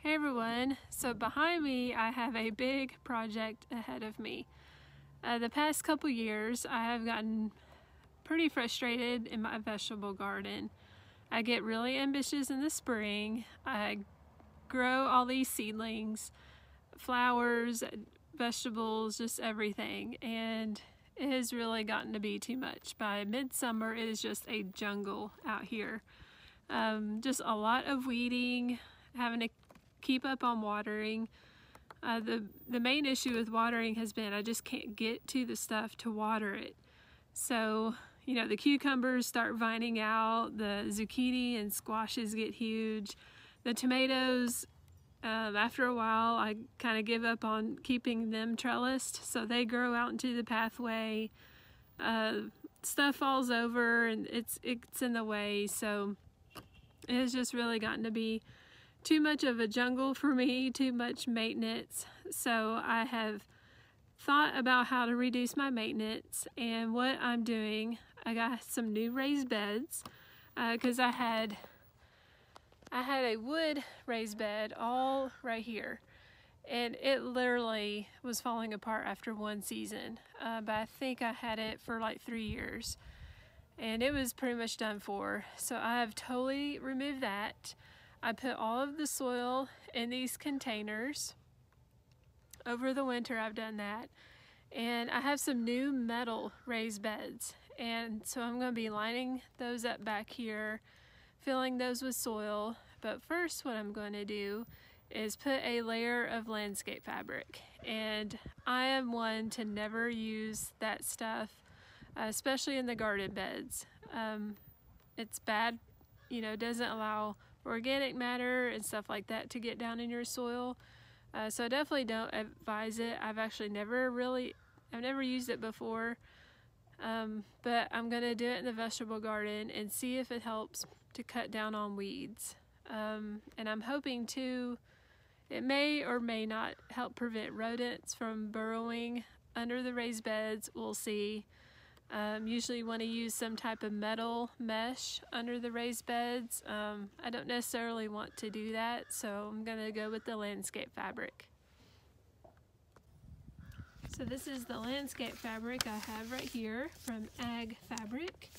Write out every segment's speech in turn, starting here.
Hey everyone, so behind me I have a big project ahead of me. The past couple years I have gotten pretty frustrated in my vegetable garden. I get really ambitious in the spring. I grow all these seedlings, flowers, vegetables, just everything, and it has really gotten to be too much. By midsummer it is just a jungle out here. Just a lot of weeding, having to keep up on watering. The main issue with watering has been I just can't get to the stuff to water it. So, you know, the cucumbers start vining out, the zucchini and squashes get huge. The tomatoes, after a while, I kind of give up on keeping them trellised, so they grow out into the pathway. Stuff falls over and it's in the way, so it has just really gotten to be too much of a jungle for me, too much maintenance. So I have thought about how to reduce my maintenance, and what I'm doing, I got some new raised beds because I had a wood raised bed all right here, and it literally was falling apart after one season, but I think I had it for like 3 years and it was pretty much done for. So I have totally removed that. I put all of the soil in these containers. Over the winter I've done that. And I have some new metal raised beds. And so I'm going to be lining those up back here, filling those with soil. But first what I'm going to do is put a layer of landscape fabric. And I am one to never use that stuff, especially in the garden beds. It's bad, you know, doesn't allow organic matter and stuff like that to get down in your soil, so I definitely don't advise it. I've never used it before, but I'm gonna do it in the vegetable garden and see if it helps to cut down on weeds, and I'm hoping to, it may or may not help prevent rodents from burrowing under the raised beds. We'll see. Usually you want to use some type of metal mesh under the raised beds. I don't necessarily want to do that, so I'm going to go with the landscape fabric. So this is the landscape fabric I have right here from Ag Fabric,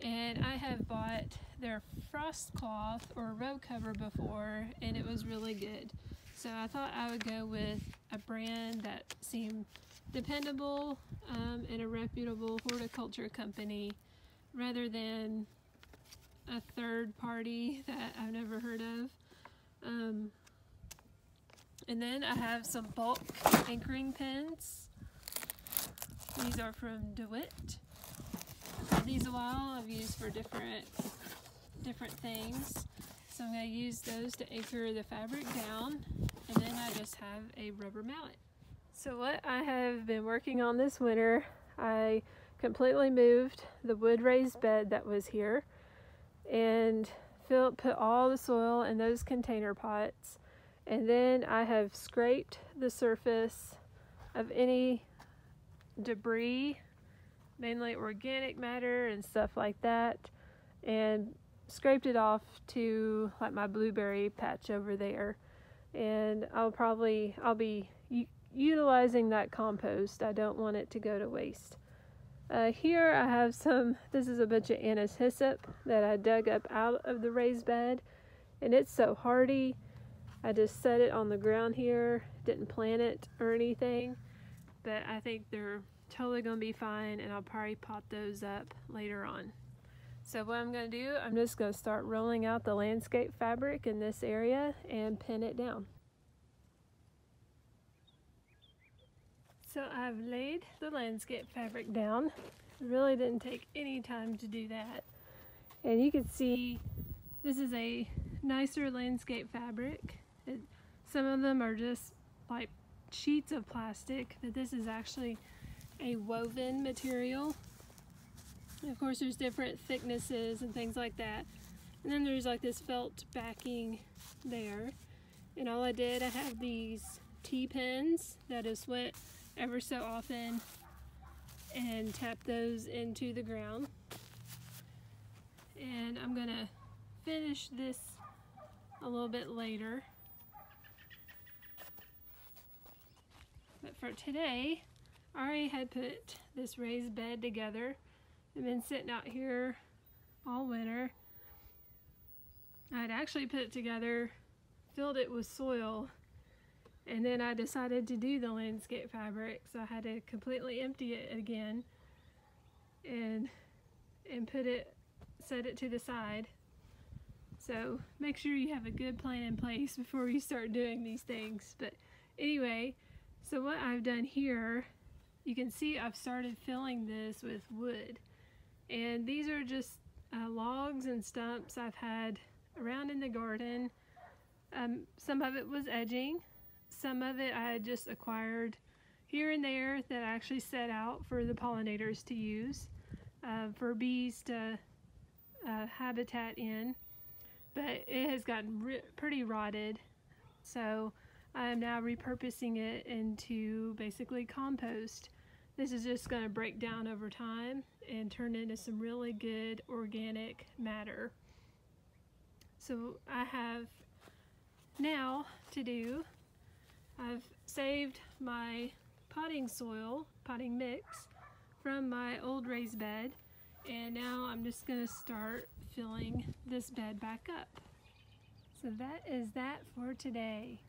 and I have bought their frost cloth or row cover before, and it was really good. So I thought I would go with a brand that seemed dependable and a reputable horticulture company rather than a third party that I've never heard of. And then I have some bulk anchoring pins. These are from DeWitt. I've had these a while. I've used for different things. So I'm going to use those to anchor the fabric down, and then I just have a rubber mallet. So what I have been working on this winter, I completely moved the wood raised bed that was here and put all the soil in those container pots, and then I have scraped the surface of any debris, mainly organic matter and stuff like that, and scraped it off to like my blueberry patch over there, and I'll be utilizing that compost. I don't want it to go to waste. Here I have this is a bunch of anise hyssop that I dug up out of the raised bed, and it's so hardy. I just set it on the ground here, didn't plant it or anything, but I think they're totally going to be fine, and I'll probably pot those up later on. So what I'm going to do, I'm just going to start rolling out the landscape fabric in this area and pin it down. So I've laid the landscape fabric down. It really didn't take any time to do that. And you can see this is a nicer landscape fabric. Some of them are just like sheets of plastic, but this is actually a woven material. And of course there's different thicknesses and things like that. And then there's like this felt backing there. And all I did, I have these T-pins that is wet ever so often and tap those into the ground. And I'm gonna finish this a little bit later. But for today, I already had put this raised bed together. I've been sitting out here all winter. I'd actually put it together, filled it with soil, and then I decided to do the landscape fabric, so I had to completely empty it again and set it to the side. So make sure you have a good plan in place before you start doing these things. But anyway, so what I've done here, you can see I've started filling this with wood, and these are just logs and stumps I've had around in the garden. Some of it was edging, some of it I had just acquired here and there that I actually set out for the pollinators to use, for bees to habitat in, but it has gotten pretty rotted, so I am now repurposing it into basically compost. This is just going to break down over time and turn into some really good organic matter. So I have now to do, I've saved my potting mix from my old raised bed, and now I'm just going to start filling this bed back up. So that is that for today.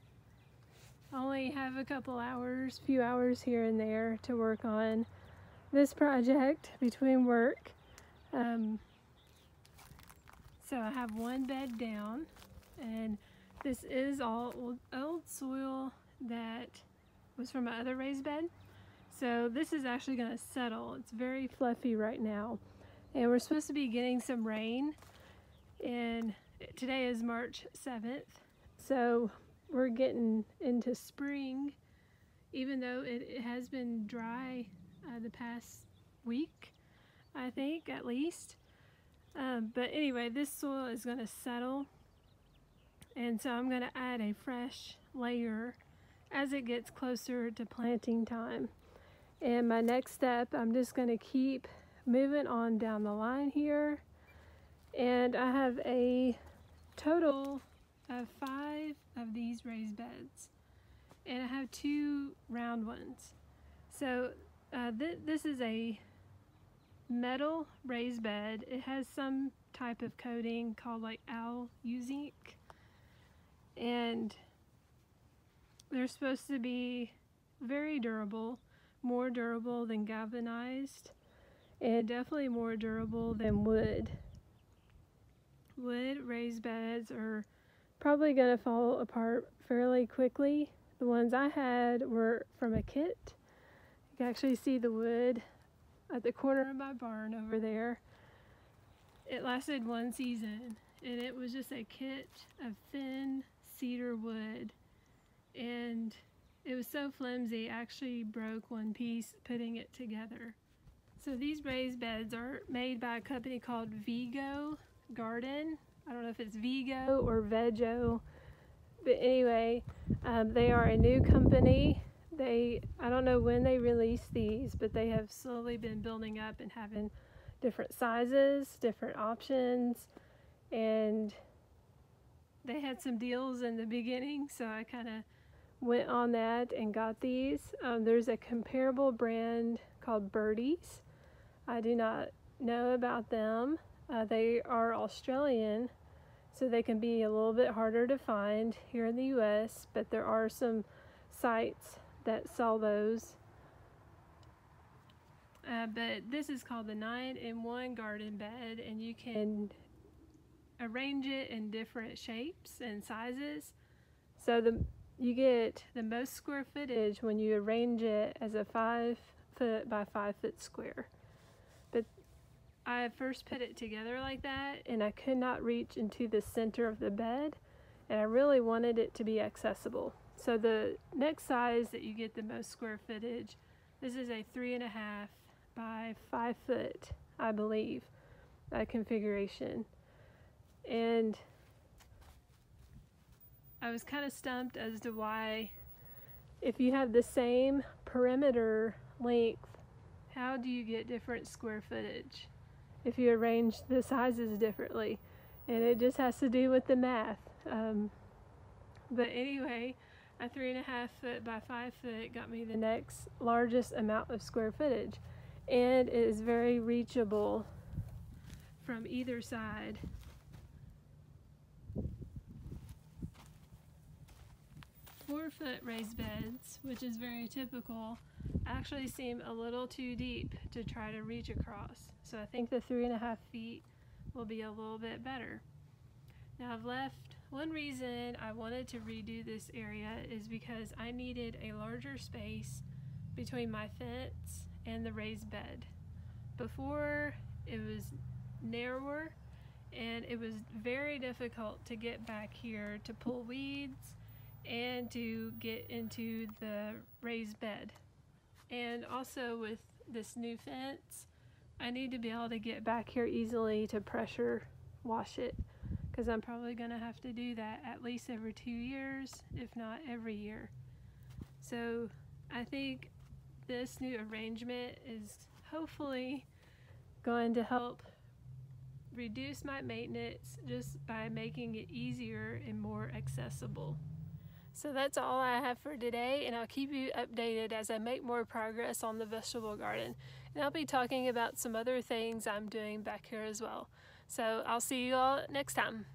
I only have a few hours here and there to work on this project between work. So I have one bed down, and this is all old soil that was from my other raised bed. So this is actually going to settle. It's very fluffy right now, and we're supposed to be getting some rain, and today is March 7th, so we're getting into spring, even though it has been dry the past week, I think, at least. But anyway, this soil is going to settle, and so I'm going to add a fresh layer as it gets closer to planting time. And my next step, I'm just going to keep moving on down the line here, and I have a total of 5 of these raised beds, and I have 2 round ones. So this is a metal raised bed. It has some type of coating called like zinc, and they're supposed to be very durable, more durable than galvanized, and definitely more durable than wood. Wood raised beds are probably going to fall apart fairly quickly. The ones I had were from a kit. You can actually see the wood at the corner of my barn over there. It lasted 1 season, and it was just a kit of thin cedar wood, and it was so flimsy, I actually broke one piece putting it together. So these raised beds are made by a company called Vigo Garden. I don't know if it's Vigo or Vego, but anyway, they are a new company. I don't know when they released these, but they have slowly been building up and having different sizes, different options, and they had some deals in the beginning, so I kind of went on that and got these. There's a comparable brand called Birdies. I do not know about them. They are Australian, so they can be a little bit harder to find here in the US, but there are some sites that sell those. But this is called the 9-in-1 garden bed, and you can arrange it in different shapes and sizes. So you get the most square footage when you arrange it as a 5 foot by 5 foot square. But I first put it together like that, and I could not reach into the center of the bed, and I really wanted it to be accessible. So the next size that you get the most square footage, this is a 3.5 by 5 foot, I believe, configuration. And I was kind of stumped as to why, if you have the same perimeter length, how do you get different square footage if you arrange the sizes differently? And it just has to do with the math. But anyway, a 3.5 foot by 5 foot got me the next largest amount of square footage, and it is very reachable from either side. Four-foot raised beds, which is very typical, actually seem a little too deep to try to reach across. So I think the 3.5 feet will be a little bit better. Now I've left, one reason I wanted to redo this area is because I needed a larger space between my fence and the raised bed. Before, it was narrower and it was very difficult to get back here to pull weeds and to get into the raised bed. And also with this new fence, I need to be able to get back here easily to pressure wash it, because I'm probably going to have to do that at least every 2 years, if not every year. So I think this new arrangement is hopefully going to help reduce my maintenance just by making it easier and more accessible. So that's all I have for today, and I'll keep you updated as I make more progress on the vegetable garden. And I'll be talking about some other things I'm doing back here as well. So I'll see you all next time.